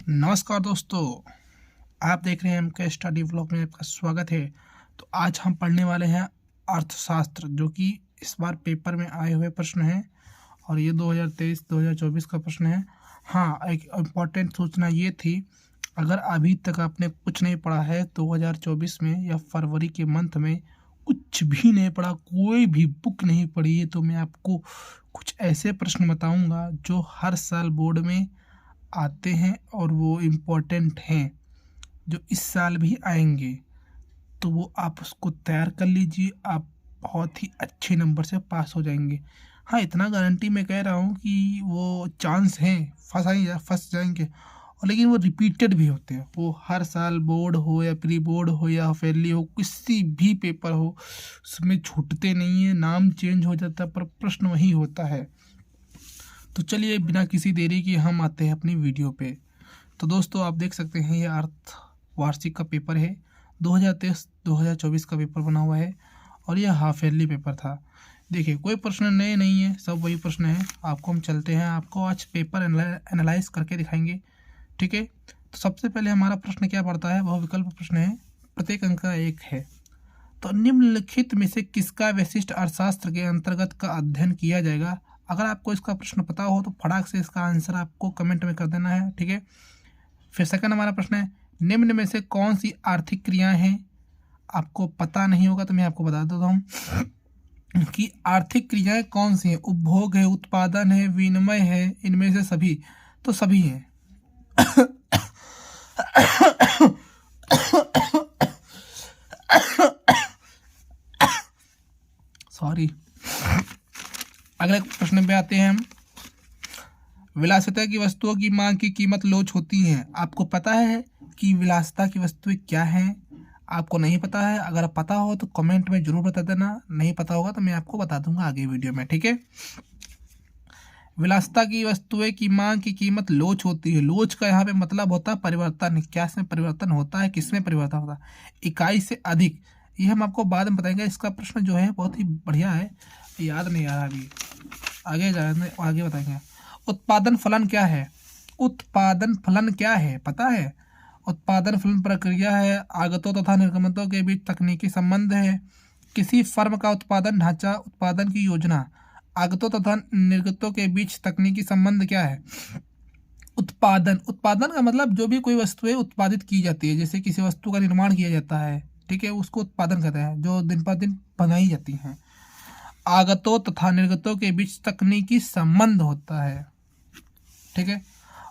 नमस्कार दोस्तों, आप देख रहे हैं एमके स्टडी व्लॉग में आपका स्वागत है। तो आज हम पढ़ने वाले हैं अर्थशास्त्र, जो कि इस बार पेपर में आए हुए प्रश्न हैं और ये 2023-2024 का प्रश्न है। हाँ, एक इम्पॉर्टेंट सूचना ये थी, अगर अभी तक आपने कुछ नहीं पढ़ा है 2024 में या फरवरी के मंथ में कुछ भी नहीं पढ़ा, कोई भी बुक नहीं पढ़ी है, तो मैं आपको कुछ ऐसे प्रश्न बताऊंगा जो हर साल बोर्ड में आते हैं और वो इम्पोर्टेंट हैं, जो इस साल भी आएंगे। तो वो आप उसको तैयार कर लीजिए, आप बहुत ही अच्छे नंबर से पास हो जाएंगे। हाँ, इतना गारंटी मैं कह रहा हूँ कि वो चांस हैं फंस जाएंगे, और लेकिन वो रिपीटेड भी होते हैं। वो हर साल बोर्ड हो या प्री बोर्ड हो या फेरली हो, किसी भी पेपर हो, उसमें छूटते नहीं है। नाम चेंज हो जाता है पर प्रश्न वही होता है। तो चलिए बिना किसी देरी के हम आते हैं अपनी वीडियो पे। तो दोस्तों, आप देख सकते हैं ये अर्थ वार्षिक का पेपर है, 2023-2024 का पेपर बना हुआ है और यह हाफ ईयरली पेपर था। देखिए, कोई प्रश्न नए नहीं है, सब वही प्रश्न है। आपको हम चलते हैं, आपको आज पेपर एनालाइज करके दिखाएंगे, ठीक है। तो सबसे पहले हमारा प्रश्न क्या पड़ता है, बहुविकल्प प्रश्न है, प्रत्येक अंक का 1 है। तो निम्नलिखित में से किसका विशिष्ट अर्थशास्त्र के अंतर्गत का अध्ययन किया जाएगा। अगर आपको इसका प्रश्न पता हो तो फटाक से इसका आंसर आपको कमेंट में कर देना है, ठीक है। फिर सेकंड हमारा प्रश्न है, निम्न में से कौन सी आर्थिक क्रियाएं हैं। आपको पता नहीं होगा तो मैं आपको बता देता हूँ कि आर्थिक क्रियाएं कौन सी हैं। उपभोग है, उत्पादन है, विनिमय है, इनमें से सभी। तो सभी हैं। सॉरी। अगले प्रश्न पे आते हैं हम। विलासिता की वस्तुओं की मांग की कीमत लोच होती है। आपको पता है कि विलासिता की वस्तुएं क्या हैं? आपको नहीं पता है? अगर पता हो तो कमेंट में जरूर बता देना, नहीं पता होगा तो मैं आपको बता दूंगा आगे वीडियो में, ठीक है। विलासिता की वस्तुएं की मांग की कीमत लोच होती है। लोच का यहाँ पे मतलब होता है परिवर्तन। क्या में परिवर्तन होता है, किसमें परिवर्तन होता है? इकाई से अधिक। ये हम आपको बाद में बताएंगे। इसका प्रश्न जो है बहुत ही बढ़िया है, याद नहीं आ रहा अभी, आगे बताएंगे। उत्पादन फलन क्या है? उत्पादन फलन क्या है पता है? उत्पादन फलन प्रक्रिया है, आगतों तथा निर्गमकों के बीच तकनीकी संबंध है। किसी फर्म का उत्पादन ढांचा, उत्पादन की योजना। आगतों तथा निर्गतों के बीच तकनीकी संबंध क्या है? उत्पादन। उत्पादन का मतलब जो भी कोई वस्तुएं उत्पादित की जाती है, जैसे किसी वस्तु का निर्माण किया जाता है, ठीक है, उसको उत्पादन कहते हैं, जो दिन पर दिन बनाई जाती हैं। आगतों तथा निर्गतों के बीच तकनीकी संबंध होता है, ठीक है।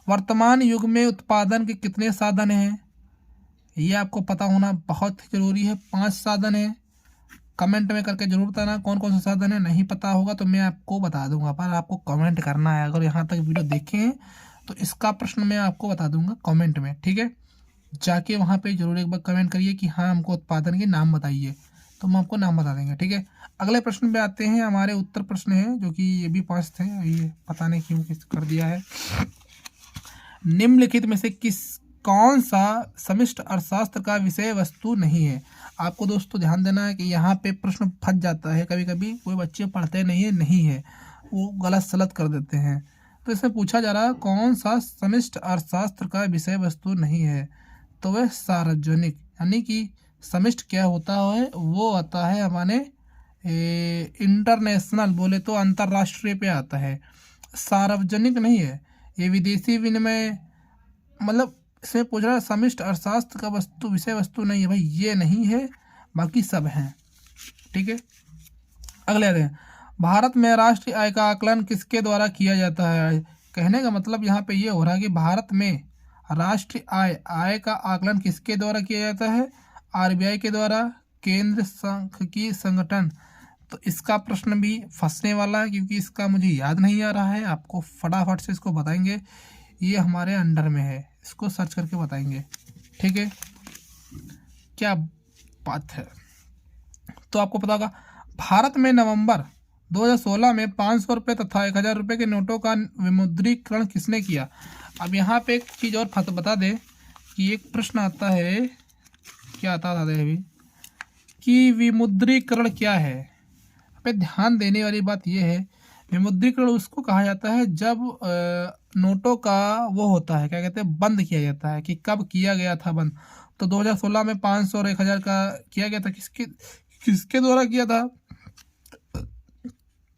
वर्तमान युग में उत्पादन के कितने साधन हैं? ये आपको पता होना बहुत जरूरी है। 5 साधन है। कमेंट में करके जरूर बताना कौन कौन से साधन है। नहीं पता होगा तो मैं आपको बता दूंगा, पर आपको कमेंट करना है। अगर यहाँ तक वीडियो देखे हैं तो इसका प्रश्न मैं आपको बता दूंगा कमेंट में, ठीक है। जाके वहाँ पे जरूर एक बार कमेंट करिए कि हाँ हमको उत्पादन के नाम बताइए, तो हम आपको नाम बता देंगे, ठीक है। अगले प्रश्न पे आते हैं। हमारे उत्तर प्रश्न है, जो कि ये भी 5 थे, ये पता नहीं क्यों किस कर दिया है। निम्नलिखित में से कौन सा समष्टि अर्थशास्त्र का विषय वस्तु नहीं है? आपको दोस्तों ध्यान देना है कि यहाँ पे प्रश्न फंस जाता है। कभी कभी कोई बच्चे पढ़ते नहीं है, वो गलत सलत कर देते हैं। तो इसमें पूछा जा रहा है कौन सा समष्टि अर्थशास्त्र का विषय वस्तु नहीं है। तो वह सार्वजनिक, यानी कि समष्टि क्या होता है, वो आता है हमारे इंटरनेशनल, बोले तो अंतर्राष्ट्रीय पे आता है, सार्वजनिक नहीं है। ये विदेशी विनिमय, मतलब इसमें पूछ रहा है समष्टि अर्थशास्त्र का वस्तु विषय वस्तु नहीं है भाई, ये नहीं है, बाकी सब हैं, ठीक है। अगले आते हैं। भारत में राष्ट्रीय आय का आकलन किसके द्वारा किया जाता है? कहने का मतलब यहाँ पे ये हो रहा है कि भारत में राष्ट्रीय आय का आकलन किसके द्वारा किया जाता है? आरबीआई के द्वारा, केंद्र सांख्यिकी संगठन। तो इसका प्रश्न भी फंसने वाला है, क्योंकि इसका मुझे याद नहीं आ रहा है। आपको फटाफट से इसको बताएंगे, ये हमारे अंडर में है, इसको सर्च करके बताएंगे, ठीक है। क्या बात है। तो आपको पता होगा भारत में नवंबर 2016 में 500 रुपये तथा 1000 रुपये के नोटों का विमुद्रीकरण किसने किया? अब यहाँ पे एक चीज़ और बता दे कि एक प्रश्न आता है, क्या आता था अभी, कि विमुद्रीकरण क्या है। पे ध्यान देने वाली बात यह है, विमुद्रीकरण उसको कहा जाता है जब नोटों का वो होता है, क्या कहते हैं, बंद किया जाता है। कि कब किया गया था बंद? तो 2016 में 500 और 1000 का किया गया था। किसके द्वारा किया था?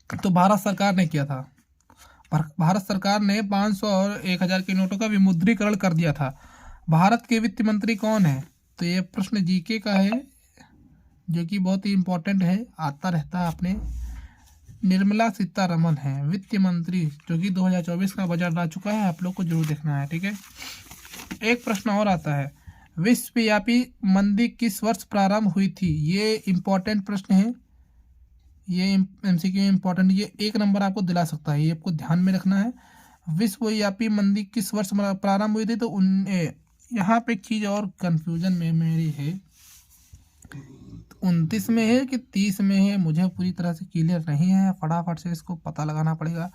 तो भारत सरकार ने किया था। भारत सरकार ने 500 और 1000 के नोटों का विमुद्रीकरण कर दिया था। भारत के वित्त मंत्री कौन है? तो ये प्रश्न जीके का है, जो कि बहुत ही इम्पोर्टेंट है, आता रहता है अपने। निर्मला सीतारमन है वित्त मंत्री, जो कि 2024 का बजट आ चुका है, आप लोग को जरूर देखना है। ठीक है, एक प्रश्न और आता है, विश्वव्यापी मंदी किस वर्ष प्रारंभ हुई थी? ये इम्पोर्टेंट प्रश्न है, ये एमसीक्यू इम्पोर्टेंट, ये 1 नंबर आपको दिला सकता है, ये आपको ध्यान में रखना है। विश्वव्यापी मंदी किस वर्ष प्रारंभ हुई थी? तो यहाँ पे एक चीज़ और कंफ्यूजन में मेरी है, 29 में है कि 30 में है, मुझे पूरी तरह से क्लियर नहीं है। फटाफट से इसको पता लगाना पड़ेगा,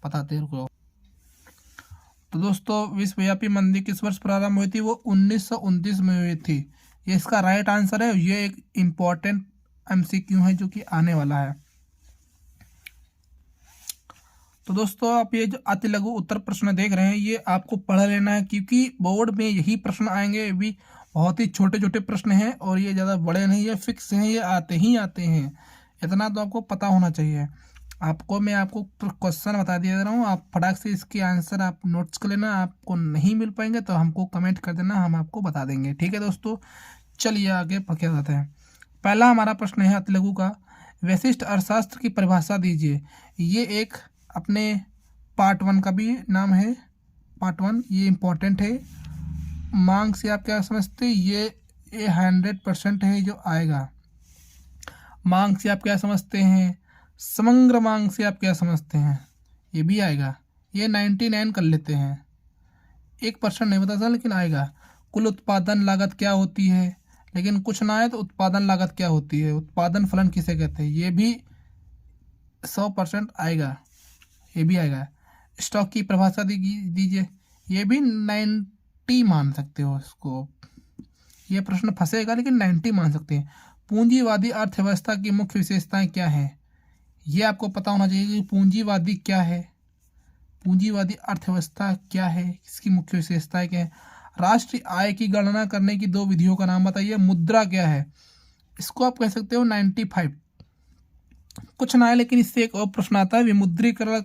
बताते रुको। तो दोस्तों, विश्वव्यापी मंदी किस वर्ष प्रारंभ हुई थी? वो 1929 में हुई थी। ये इसका राइट आंसर है। ये एक इम्पॉर्टेंट एमसीक्यू है जो कि आने वाला है। तो दोस्तों, आप ये जो अति लघु उत्तर प्रश्न देख रहे हैं, ये आपको पढ़ लेना है, क्योंकि बोर्ड में यही प्रश्न आएंगे। ये भी बहुत ही छोटे छोटे प्रश्न हैं और ये ज़्यादा बड़े नहीं है, फिक्स हैं, ये आते ही आते हैं। इतना तो आपको पता होना चाहिए। मैं आपको क्वेश्चन बता दिया रहा हूँ, आप फटाक से इसके आंसर आप नोट्स कर लेना। आपको नहीं मिल पाएंगे तो हमको कमेंट कर देना, हम आपको बता देंगे। ठीक है दोस्तों, चलिए आगे पढ़ के बताते हैं। पहला हमारा प्रश्न है अति लघु का, वैशिष्ट अर्थशास्त्र की परिभाषा दीजिए। ये एक अपने पार्ट 1 का भी नाम है, पार्ट 1, ये इम्पोर्टेंट है। मांग से आप क्या समझते हैं? ये 100% है जो आएगा। मांग से आप क्या समझते हैं? समग्र मांग से आप क्या समझते हैं? ये भी आएगा। ये 99 कर लेते हैं, 1% नहीं पता था लेकिन आएगा। कुल उत्पादन लागत क्या होती है? लेकिन कुछ ना आए तो उत्पादन लागत क्या होती है? उत्पादन फलन किसे कहते हैं? ये भी 100% आएगा, ये भी आएगा। स्टॉक की परिभाषा दीजिए, ये भी 90 मान सकते हो इसको। ये प्रश्न फंसेगा लेकिन 90 मान सकते हैं। पूंजीवादी अर्थव्यवस्था की मुख्य विशेषताएं क्या हैं? ये आपको पता होना चाहिए कि पूंजीवादी क्या है, पूंजीवादी अर्थव्यवस्था क्या है, इसकी मुख्य विशेषताएं क्या है। राष्ट्रीय आय की गणना करने की 2 विधियों का नाम बताइए। मुद्रा क्या है? इसको आप कह सकते हो 95। कुछ ना है लेकिन इससे एक और प्रश्न आता है, विमुद्रीकरण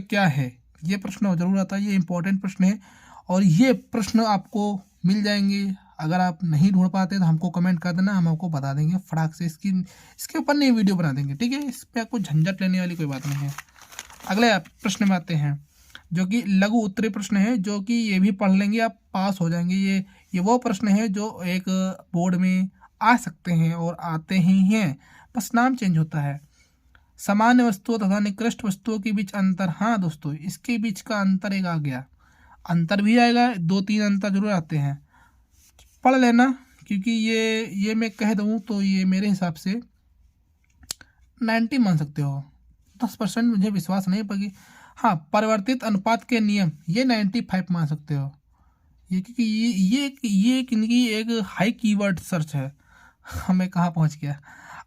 क्या है? ये प्रश्न जरूर आता है, ये इंपॉर्टेंट प्रश्न है और ये प्रश्न आपको मिल जाएंगे। अगर आप नहीं ढूंढ पाते तो हमको कमेंट कर देना, हम आपको बता देंगे फटाक से। इसके ऊपर नई वीडियो बना देंगे। ठीक है, इस पर आपको झंझट लेने वाली कोई बात नहीं है। अगले प्रश्न में आते हैं, जो कि लघु उत्तरीय प्रश्न है, जो कि ये भी पढ़ लेंगे आप पास हो जाएंगे। ये वो प्रश्न है जो एक बोर्ड में आ सकते हैं और आते ही हैं, बस नाम चेंज होता है। सामान्य वस्तुओं तथा निकृष्ट वस्तुओं के बीच अंतर। हाँ दोस्तों, इसके बीच का अंतर एक आ गया, अंतर भी आएगा, 2-3 अंतर जरूर आते हैं, पढ़ लेना। क्योंकि ये मैं कह दूँ तो ये मेरे हिसाब से 90 मान सकते हो, 10% मुझे विश्वास नहीं पड़ी। हाँ, परिवर्तित अनुपात के नियम, ये 95 मान सकते हो। ये क्योंकि ये इनकी एक हाई कीवर्ड सर्च है। हमें कहाँ पहुँच गया।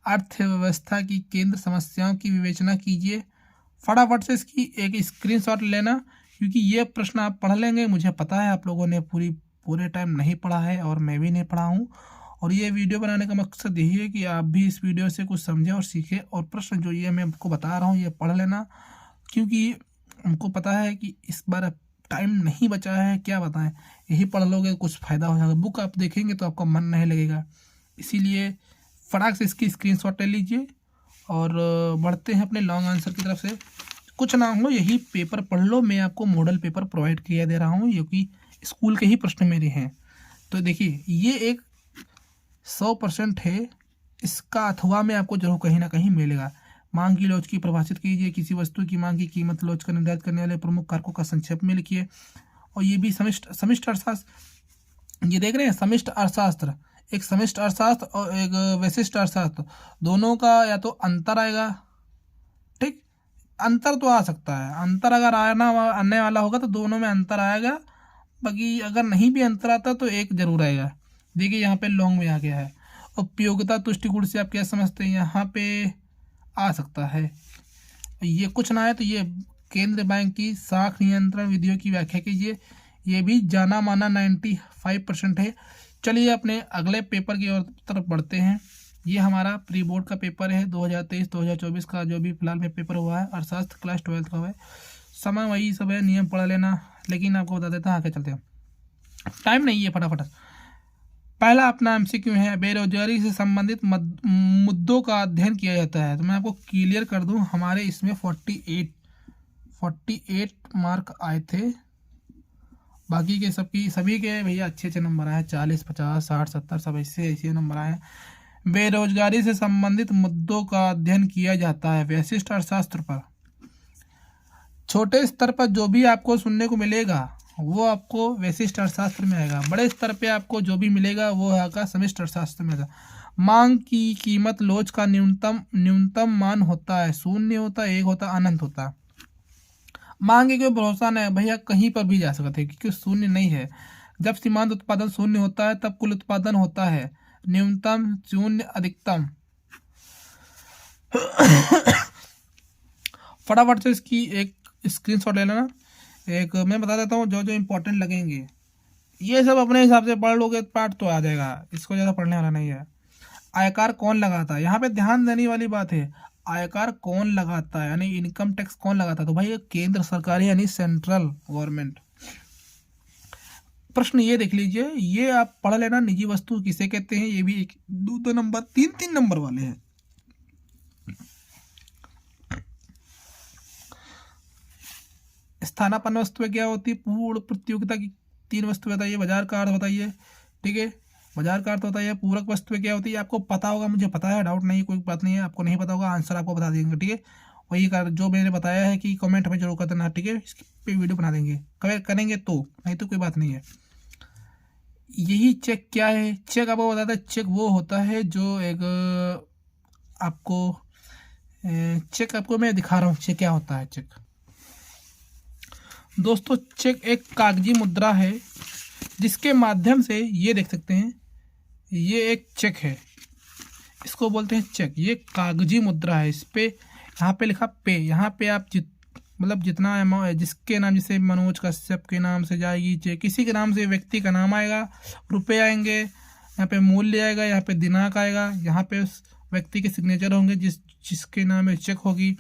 अर्थव्यवस्था की केंद्र समस्याओं की विवेचना कीजिए। फटाफट से इसकी एक स्क्रीनशॉट लेना, क्योंकि ये प्रश्न आप पढ़ लेंगे। मुझे पता है आप लोगों ने पूरे टाइम नहीं पढ़ा है और मैं भी नहीं पढ़ा हूँ। और ये वीडियो बनाने का मकसद यही है कि आप भी इस वीडियो से कुछ समझें और सीखें। और प्रश्न जो ये मैं आपको बता रहा हूँ ये पढ़ लेना, क्योंकि हमको पता है कि इस बार टाइम नहीं बचा है। क्या बताएं, यही पढ़ लोगे कुछ फ़ायदा हो जाएगा। बुक आप देखेंगे तो आपका मन नहीं लगेगा, इसीलिए फटाक से इसकी स्क्रीनशॉट ले लीजिए और बढ़ते हैं अपने लॉन्ग आंसर की तरफ से। कुछ ना हो, यही पेपर पढ़ लो। मैं आपको मॉडल पेपर प्रोवाइड किया दे रहा हूँ, क्योंकि स्कूल के ही प्रश्न मेरे हैं। तो देखिए, ये एक 100% है, इसका अथवा में आपको जरूर कहीं ना कहीं मिलेगा। मांग की लोच परिभाषित कीजिए। किसी वस्तु की मांग की कीमत लोच का निर्धारित करने वाले प्रमुख कारकों का संक्षेप में लिखिए। और ये भी समष्टि अर्थशास्त्र, ये देख रहे हैं, समष्टि अर्थशास्त्र, एक समष्टि अर्थशास्त्र और एक वैशिष्ट अर्थशास्त्र, दोनों का या तो अंतर आएगा। ठीक, अंतर तो आ सकता है, अंतर अगर आने वाला होगा तो दोनों में अंतर आएगा। बाकी अगर नहीं भी अंतर आता तो एक जरूर आएगा। देखिए यहाँ पे लॉन्ग में आ गया है। उपयोगिता तुष्टिगुण से आप क्या समझते हैं? यहाँ पे आ सकता है। ये कुछ ना है तो ये केंद्र बैंक की साख नियंत्रण विधियों की व्याख्या कीजिए। ये भी जाना माना 95% है। चलिए अपने अगले पेपर की ओर तरफ बढ़ते हैं। ये हमारा प्री बोर्ड का पेपर है 2023-2024 का, जो भी फिलहाल में पेपर हुआ है, अर्थशास्त्र क्लास 12 का हुआ है। समय वही सब है, नियम पढ़ लेना, लेकिन आपको बता देता हूँ आगे चलते हैं, टाइम नहीं है, फटाफट। पहला अपना एमसीक्यू है, बेरोजगारी से संबंधित मुद्दों का अध्ययन किया जाता है। तो मैं आपको क्लियर कर दूं, हमारे इसमें 48 मार्क आए थे। बाकी के सभी के भैया अच्छे नंबर आए, 40, 50, 60, 70 सब ऐसे नंबर आए। बेरोजगारी से संबंधित मुद्दों का अध्ययन किया जाता है विशिष्ट अर्थशास्त्र पर। छोटे स्तर पर जो भी आपको सुनने को मिलेगा वो आपको वैशिष्ट अर्थशास्त्र में आएगा। बड़े स्तर पे आपको जो भी मिलेगा वो आएगा समष्टि अर्थशास्त्र में आएगा। मांग की कीमत लोच का न्यूनतम मान होता है, शून्य होता है, 1 होता है, अनंत होता है। मांग के भरोसा नहीं भैया, कहीं पर भी जा सकते हैं क्योंकि शून्य नहीं है। जब सीमांत उत्पादन शून्य होता है तब कुल उत्पादन होता है न्यूनतम, शून्य, अधिकतम। फटाफट से इसकी एक स्क्रीनशॉट ले लेना। एक मैं बता देता हूँ जो जो इम्पोर्टेंट लगेंगे, ये सब अपने हिसाब से पढ़ लोगे पाठ तो आ जाएगा, इसको ज़्यादा पढ़ने वाला नहीं है। आयकर कौन लगाता है, यहाँ पे ध्यान देने वाली बात है। आयकर कौन लगाता है, यानी इनकम टैक्स कौन लगाता है, तो भाई ये केंद्र सरकार यानी सेंट्रल गवर्नमेंट। प्रश्न ये देख लीजिए, ये आप पढ़ लेना, निजी वस्तु किसे कहते हैं, ये भी 2 नंबर 3 नंबर वाले हैं। स्थानापन्न वस्तुएं क्या होती है, पूर्ण प्रतियोगिता की 3 वस्तुएं बताइए। बाजार का अर्थ बताइए, ठीक है, बाजार का अर्थ होता है। पूरक वस्तुएं क्या होती है, आपको पता होगा, मुझे पता है, डाउट नहीं, कोई बात नहीं है। आपको नहीं पता होगा, आंसर आपको बता देंगे, ठीक है। वही कर जो मैंने बताया है कि कमेंट में जरूर कर देना, ठीक है। इसकी पे वीडियो बना देंगे, करेंगे तो, नहीं तो कोई बात नहीं है। यही चेक क्या है, चेक आपको बताता है। चेक वो होता है जो एक आपको चेक आपको मैं दिखा रहा हूँ चेक क्या होता है। चेक दोस्तों, चेक एक कागजी मुद्रा है जिसके माध्यम से, ये देख सकते हैं, ये एक चेक है, इसको बोलते हैं चेक। ये कागजी मुद्रा है, इस पे यहाँ पे लिखा पे, यहाँ पे आप मतलब जितना अमाउंट जिसके नाम, जैसे मनोज कश्यप के नाम से जाएगी चेक, किसी के नाम से व्यक्ति का नाम आएगा, रुपए आएंगे, यहाँ पे मूल्य आएगा, यहाँ पे दिनांक आएगा, यहाँ पे उस व्यक्ति के सिग्नेचर होंगे जिसके नाम में चेक होगी।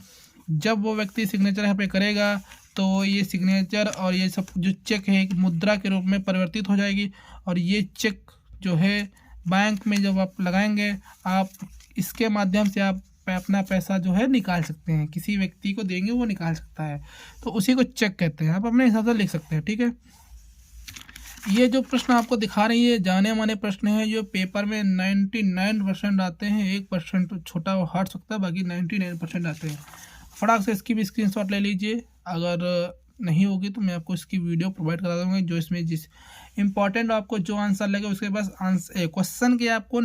जब वो व्यक्ति सिग्नेचर यहाँ पे करेगा तो ये सिग्नेचर और ये सब जो चेक है एक मुद्रा के रूप में परिवर्तित हो जाएगी। और ये चेक जो है बैंक में जब आप लगाएंगे, आप इसके माध्यम से आप अपना पैसा जो है निकाल सकते हैं, किसी व्यक्ति को देंगे वो निकाल सकता है, तो उसी को चेक कहते हैं। आप अपने हिसाब से लिख सकते हैं, ठीक है। ये जो प्रश्न आपको दिखा रही है जाने माने प्रश्न है, जो पेपर में 99% आते हैं, 1% छोटा हट सकता है, बाकी 99% आते हैं। फटाक से इसकी भी स्क्रीनशॉट ले लीजिए। अगर नहीं होगी तो मैं आपको इसकी वीडियो प्रोवाइड करा दूंगा, जो इसमें जिस इम्पॉर्टेंट आपको जो आंसर लगे उसके पास आंसर क्वेश्चन के आपको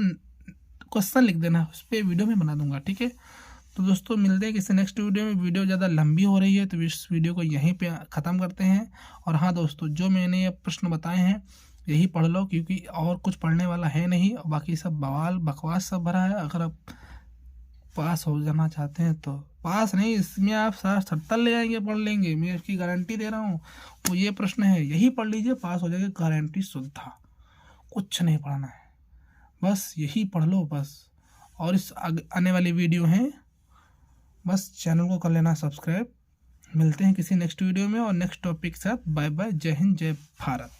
क्वेश्चन लिख देना, उस पर वीडियो में बना दूंगा, ठीक है। तो दोस्तों मिलते हैं किसी नेक्स्ट वीडियो में। वीडियो ज़्यादा लंबी हो रही है तो इस वीडियो को यहीं पे ख़त्म करते हैं। और हाँ दोस्तों, जो मैंने ये प्रश्न बताए हैं यही पढ़ लो, क्योंकि और कुछ पढ़ने वाला है नहीं, और बाकी सब बवाल बकवास सब भरा है। अगर आप पास हो जाना चाहते हैं तो पास नहीं, इसमें आप 60-70 ले आएंगे, पढ़ लेंगे, मैं इसकी गारंटी दे रहा हूँ। वो ये प्रश्न है, यही पढ़ लीजिए, पास हो जाएगा, गारंटी शुद्धा। कुछ नहीं पढ़ना है, बस यही पढ़ लो बस। और इस आने वाली वीडियो हैं, बस चैनल को कर लेना सब्सक्राइब। मिलते हैं किसी नेक्स्ट वीडियो में और नेक्स्ट टॉपिक के साथ। बाय बाय, जय हिंद, जय भारत।